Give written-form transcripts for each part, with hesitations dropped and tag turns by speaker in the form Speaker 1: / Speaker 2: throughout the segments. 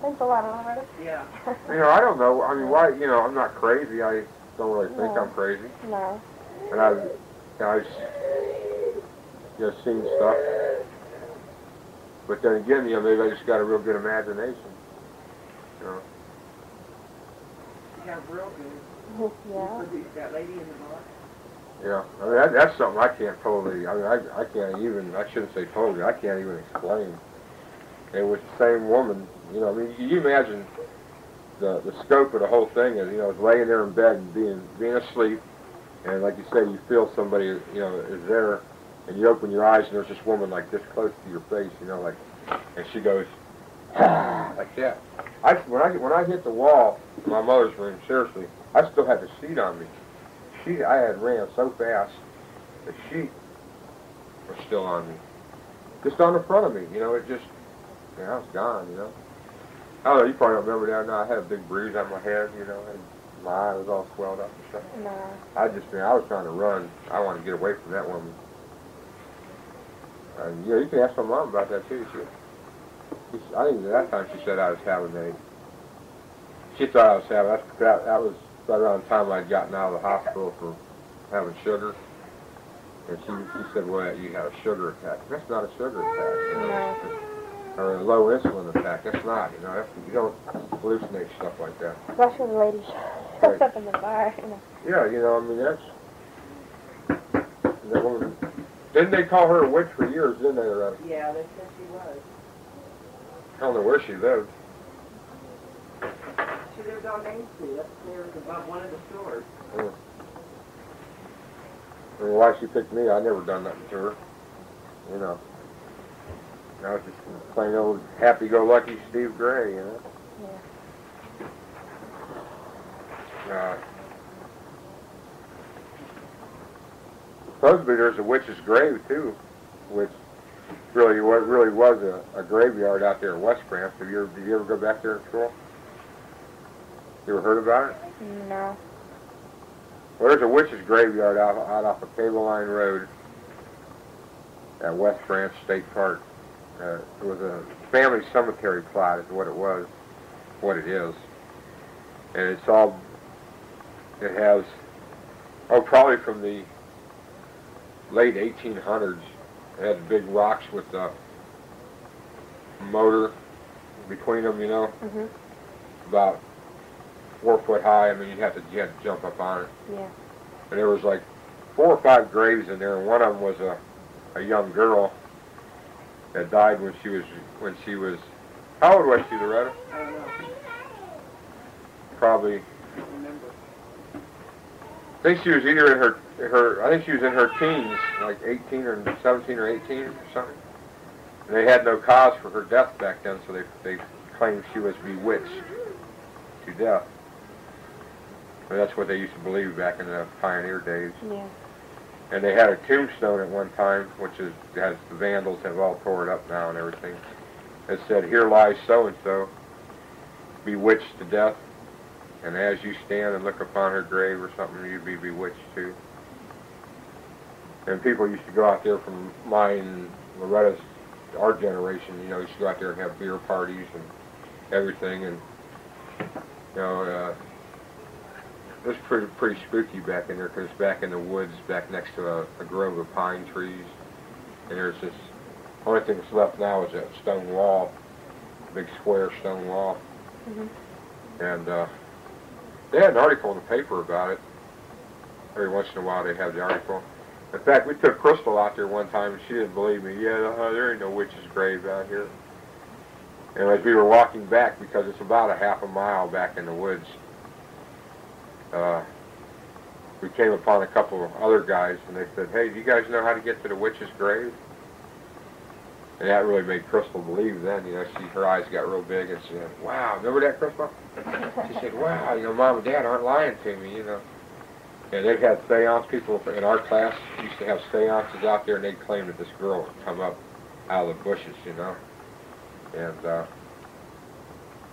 Speaker 1: Thanks a lot, Loretta.
Speaker 2: Yeah.
Speaker 3: You know, I don't know. I mean, why? You know, I'm not crazy. I don't really think
Speaker 1: No.
Speaker 3: I'm crazy.
Speaker 1: No.
Speaker 3: And I've you know, seen stuff. But then again, you know, maybe I just got a real good imagination. You know.
Speaker 2: You got real good.
Speaker 1: Yeah.
Speaker 2: You produced that lady in the box.
Speaker 3: Yeah, I mean, that's something I can't totally, I mean, I can't even, I shouldn't say totally, I can't even explain. It was the same woman, you know, I mean, you imagine the scope of the whole thing is, you know, laying there in bed and being asleep, and like you say, you feel somebody, you know, is there, and you open your eyes and there's this woman like this close to your face, you know, like, and she goes, like that. When I hit the wall in my mother's room, seriously, I still had the sheet on me. I had ran so fast, the sheet was still on me. Just on the front of me, you know, it just, you know, it's gone, you know. I don't know, you probably don't remember that. No, I had a big bruise on my head, you know, and my eye was all swelled up and stuff.
Speaker 1: No.
Speaker 3: I was trying to run. I wanted to get away from that woman. And, you know, you can ask my mom about that, too. I think at that time she said I was having she thought I was having, that was right around the time I'd gotten out of the hospital for having sugar. And she said, well, you had a sugar attack. That's not a sugar attack. You know?
Speaker 1: No.
Speaker 3: Or a low insulin attack. That's not, you know, you don't hallucinate stuff like that.
Speaker 1: Especially the lady
Speaker 3: Right.
Speaker 1: up in the bar. You know.
Speaker 3: Yeah, you know, I mean, that woman. Didn't they call her a witch for years, didn't they, Loretta?
Speaker 2: Yeah, they said she was.
Speaker 3: I don't know where she lived.
Speaker 2: She lived on Main Street, upstairs above one of the stores.
Speaker 3: I mean, why she picked me, I never done nothing to her. You know. I was just plain old happy-go-lucky Steve Gray, you know.
Speaker 1: Yeah.
Speaker 3: Supposedly there's a witch's grave, too, which really was a graveyard out there in West Branch. Did you ever go back there in school? You ever heard about it?
Speaker 1: No.
Speaker 3: Well, there's a witch's graveyard out off of Cable Line Road at West Branch State Park. It was a family cemetery plot is what it was, what it is. And it has, probably from the late 1800s. It had big rocks with the motor between them, you know, about 4 foot high. I mean, you had to jump up on it.
Speaker 1: Yeah.
Speaker 3: And there was like 4 or 5 graves in there, and one of them was a young girl that died when she was, how old was she, Loretta?
Speaker 2: I don't know.
Speaker 3: Probably,
Speaker 2: I don't remember.
Speaker 3: I think she was either in I think she was in her teens, like 18 or 17 or 18 or something. And they had no cause for her death back then, so they claimed she was bewitched to death. And that's what they used to believe back in the pioneer days.
Speaker 1: Yeah.
Speaker 3: And they had a tombstone at one time, which has the vandals have all tore it up now and everything. It said, "Here lies so-and-so, bewitched to death, and as you stand and look upon her grave," or something, "you'd be bewitched too." And people used to go out there from mine, Loretta's, our generation, you know, used to go out there and have beer parties and everything, and, you know, it was pretty spooky back in there, because it's back in the woods, back next to a grove of pine trees. And there's this, only thing that's left now is that stone wall, big square stone wall. And they had an article in the paper about it. Every once in a while they have the article. In fact, we took Crystal out there one time, and she didn't believe me. Yeah, there ain't no witch's grave out here. And as we were walking back, because it's about a half a mile back in the woods, we came upon a couple of other guys, and they said, "Hey, do you guys know how to get to the witch's grave?" And that really made Crystal believe then. You know, her eyes got real big, and she said, "Wow, remember that, Crystal?" She said, "Wow, you know, Mom and Dad aren't lying to me, you know." And they've had seance people in our class used to have seances out there, and they'd claim that this girl would come up out of the bushes, you know. And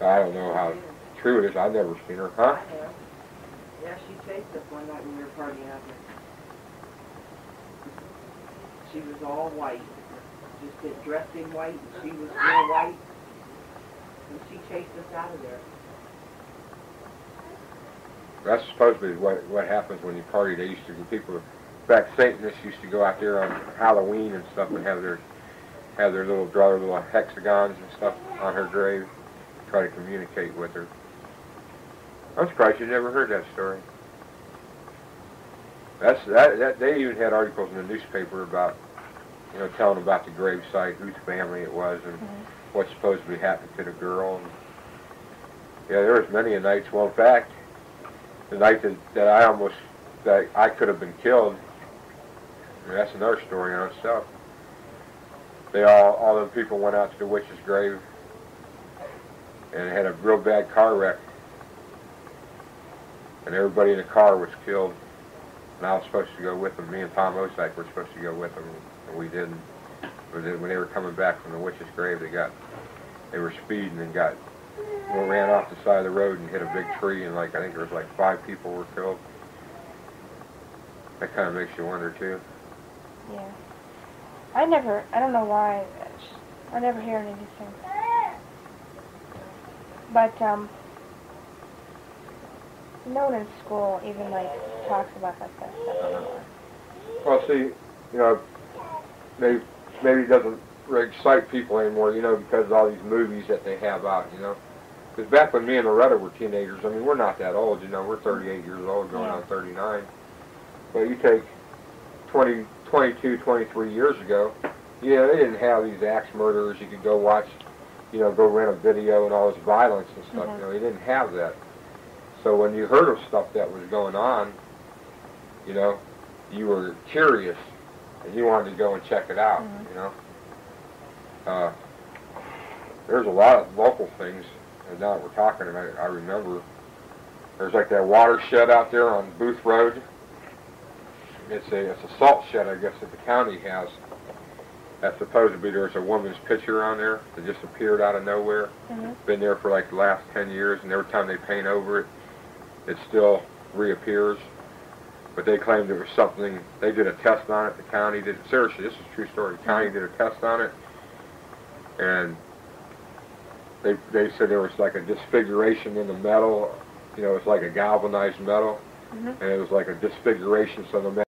Speaker 3: I don't know how true it is. I've never seen her, huh?
Speaker 2: I have. Yeah, she chased us one night when we were partying out there. She was all white. Just dressed in white, and she was real white. and she chased us out of there.
Speaker 3: That's supposed to be what happens when you party. They used to, people, in fact, Satanists used to go out there on Halloween and stuff and have their little, draw their little hexagons and stuff on her grave, try to communicate with her. I'm surprised you never heard that story. That they even had articles in the newspaper about, you know, telling about the grave site, whose family it was, and what's supposed to be happening to the girl. And, yeah, there was many a nights. Well, in fact, the night that I could have been killed, that's another story in itself. All the people went out to the witch's grave and had a real bad car wreck, and everybody in the car was killed. And I was supposed to go with them. Me and Tom Osike were supposed to go with them, and we didn't. But then when they were coming back from the witch's grave, they were speeding and ran off the side of the road and hit a big tree, and I think there was 5 people were killed. That kind of makes you wonder too.
Speaker 1: Yeah. I don't know why, I never hear any of these things. But, no one in school even, talks about that kind of stuff anymore.
Speaker 3: Well, see, you know, maybe it doesn't excite people anymore, you know, because of all these movies that they have out, you know. Because back when me and Loretta were teenagers, I mean, we're not that old, you know, we're 38 years old, going on 39. But you take 22, 23 years ago, you know, they didn't have these axe murderers you could go watch, you know, go rent a video and all this violence and stuff, you know, they didn't have that. So when you heard of stuff that was going on, you know, you were curious and you wanted to go and check it out, you know. There's a lot of local things, and now that we're talking, and I remember, there's that watershed out there on Booth Road. It's a salt shed, I guess, that the county has. That's supposed to be, there's a woman's picture on there that just appeared out of nowhere. Been there for the last 10 years, and every time they paint over it, it still reappears. But they claimed it was something, they did a test on it, the county did, seriously, this is a true story, the county did a test on it, and they said there was a disfiguration in the metal, you know, it's like a galvanized metal, and it was like a disfiguration, so no matter